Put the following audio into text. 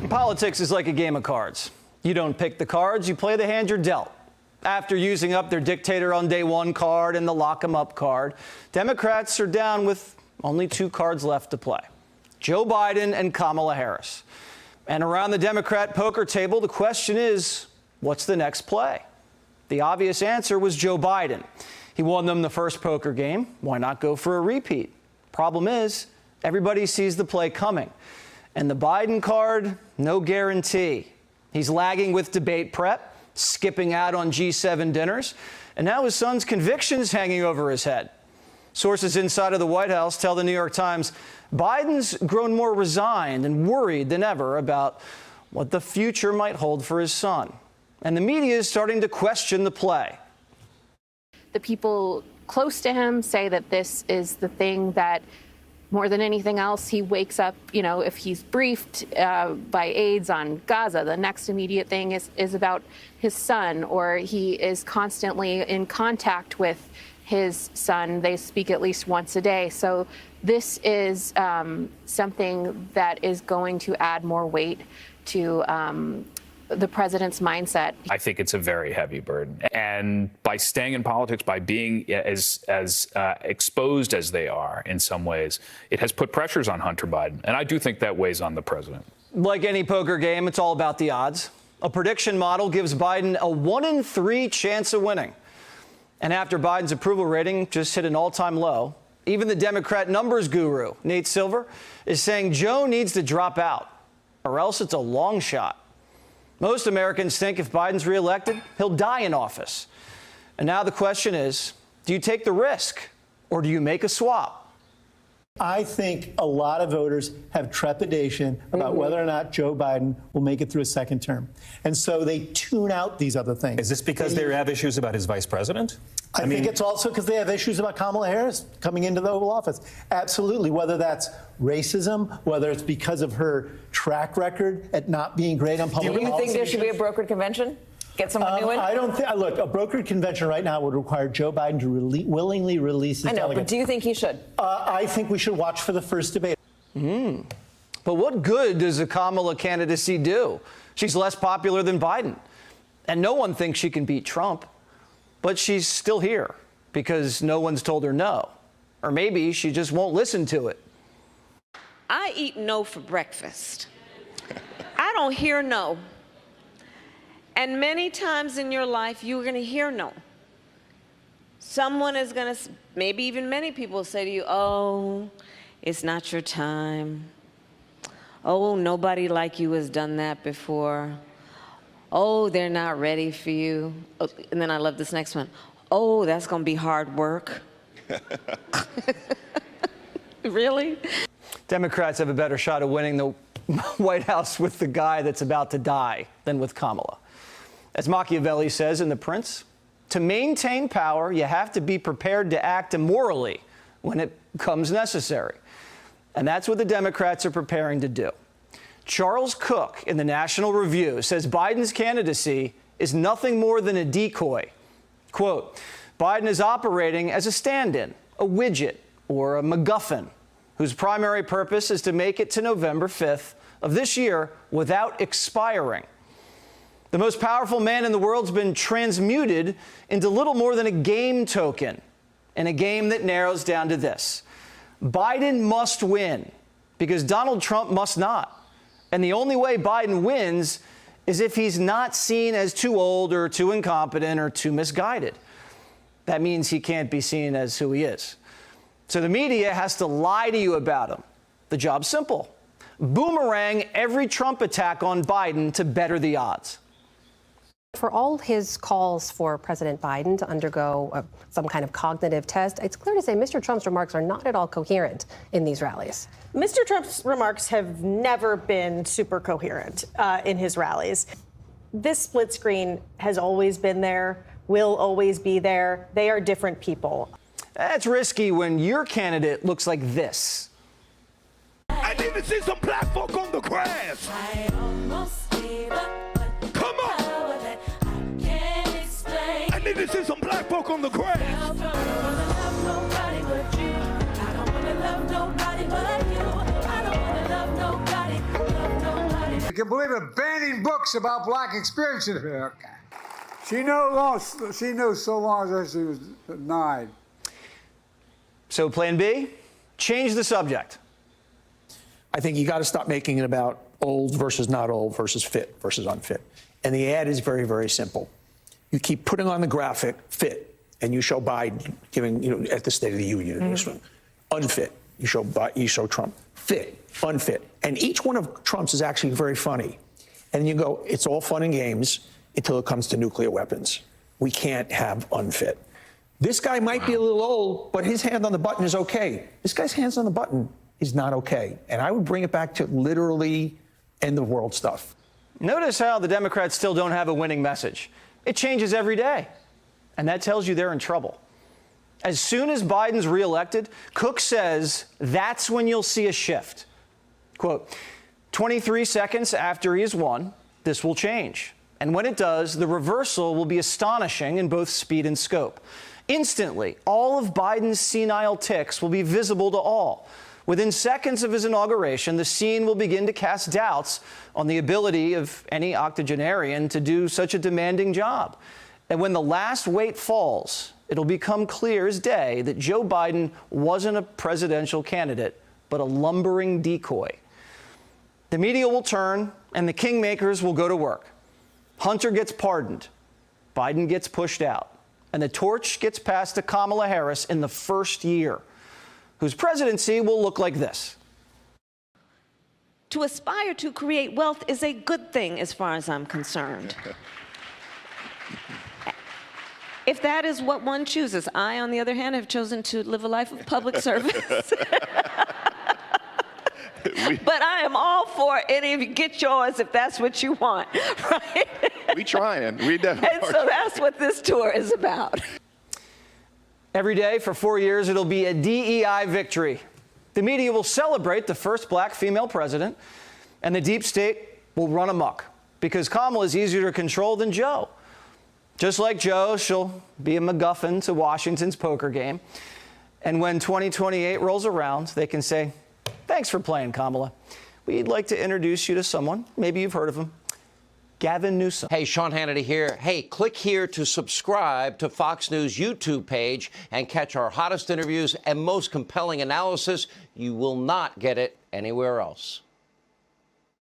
Politics is like a game of cards. You don't pick the cards, you play the hand you're dealt. After using up their dictator on day one card and the lock 'em up card, Democrats are down with only two cards left to play: Joe Biden and Kamala Harris. And around the Democrat poker table, the question is, what's the next play? The obvious answer was Joe Biden. He won them the first poker game. Why not go for a repeat? Problem is, everybody sees the play coming. And the Biden card, no guarantee. He's lagging with debate prep, skipping out on G7 dinners, and now his son's convictions hanging over his head. Sources inside of the White House tell the New York Times Biden's grown more resigned and worried than ever about what the future might hold for his son. And the media is starting to question the play. The people close to him say that this is the thing that, more than anything else, he wakes up, if he's briefed by aides on Gaza, the next immediate thing is about his son, or he is constantly in contact with his son. They speak at least once a day. So this is something that is going to add more weight to the president's mindset. I think it's a very heavy burden. And by staying in politics, by being as exposed as they are in some ways, it has put pressures on Hunter Biden. And I do think that weighs on the president. Like any poker game, it's all about the odds. A prediction model gives Biden a 1 in 3 chance of winning. And after Biden's approval rating just hit an all-time low, even the Democrat numbers guru, Nate Silver, is saying Joe needs to drop out, or else it's a long shot. Most Americans think if Biden's reelected, he'll die in office. And now the question is, do you take the risk or do you make a swap? I think a lot of voters have trepidation about whether or not Joe Biden will make it through a second term. And so they tune out these other things. Is this because they have issues about his vice president? I think it's also because they have issues about Kamala Harris coming into the Oval Office. Absolutely. Whether that's racism, whether it's because of her track record at not being great on public policy. Do you think there should be a brokered convention? Get someone new in? I don't think. Look, a brokered convention right now would require Joe Biden to willingly release his delegates. But do you think he should? I think we should watch for the first debate. But what good does a Kamala candidacy do? She's less popular than Biden. And no one thinks she can beat Trump. But she's still here because no one's told her no. Or maybe she just won't listen to it. I eat no for breakfast. I don't hear no. And many times in your life, you're going to hear no. Someone is going to, maybe even many people say to you, oh, it's not your time. Oh, nobody like you has done that before. Oh, they're not ready for you. Oh, and then I love this next one. Oh, that's going to be hard work. Really? Democrats have a better shot of winning the White House with the guy that's about to die than with Kamala. As Machiavelli says in The Prince, to maintain power, you have to be prepared to act immorally when it becomes necessary. And that's what the Democrats are preparing to do. Charles Cook in the National Review says Biden's candidacy is nothing more than a decoy. Quote, Biden is operating as a stand-in, a widget, or a MacGuffin, whose primary purpose is to make it to November 5th of this year without expiring. The most powerful man in the world's been transmuted into little more than a game token, in a game that narrows down to this. Biden must win because Donald Trump must not. And the only way Biden wins is if he's not seen as too old or too incompetent or too misguided. That means he can't be seen as who he is. So the media has to lie to you about him. The job's simple. Boomerang every Trump attack on Biden to better the odds. For all his calls for President Biden to undergo some kind of cognitive test, it's clear to say Mr. Trump's remarks are not at all coherent in these rallies. Mr. Trump's remarks have never been super coherent in his rallies. This split screen has always been there, will always be there. They are different people. That's risky when your candidate looks like this. I need to see some black folk on the grass. I almost gave up. Come on. I need to see some black folk on the grass. can believe it, banning books about black experiences. Okay. She knows so long as she was 9. So plan B, change the subject. I think you got to stop making it about old versus not old versus fit versus unfit. And the ad is very, very simple. You keep putting on the graphic fit, and you show Biden giving, at the State of the Union, this one, unfit. You show Trump, fit, unfit. And each one of Trump's is actually very funny. And you go, it's all fun and games until it comes to nuclear weapons. We can't have unfit. This guy might be a little old, but his hand on the button is okay. This guy's hands on the button is not okay. And I would bring it back to literally end of world stuff. Notice how the Democrats still don't have a winning message. It changes every day. And that tells you they're in trouble. As soon as Biden's reelected, Cook says that's when you'll see a shift. Quote, 23 seconds after he has won, this will change. And when it does, the reversal will be astonishing in both speed and scope. Instantly, all of Biden's senile tics will be visible to all. Within seconds of his inauguration, the scene will begin to cast doubts on the ability of any octogenarian to do such a demanding job. And when the last weight falls, it'll become clear as day that Joe Biden wasn't a presidential candidate, but a lumbering decoy. The media will turn, and the kingmakers will go to work. Hunter gets pardoned. Biden gets pushed out. And the torch gets passed to Kamala Harris in the first year, whose presidency will look like this. To aspire to create wealth is a good thing as far as I'm concerned. If that is what one chooses. I, on the other hand, have chosen to live a life of public service. But I am all for any of you. Get yours if that's what you want, right? We trying. We definitely. And so that's what this tour is about. Every day for 4 years, it'll be a DEI victory. The media will celebrate the first black female president, and the deep state will run amok because Kamala is easier to control than Joe. Just like Joe, she'll be a MacGuffin to Washington's poker game. And when 2028 rolls around, they can say, thanks for playing, Kamala. We'd like to introduce you to someone. Maybe you've heard of him. Gavin Newsom. Hey, Sean Hannity here. Hey, click here to subscribe to Fox News YouTube page and catch our hottest interviews and most compelling analysis. You will not get it anywhere else.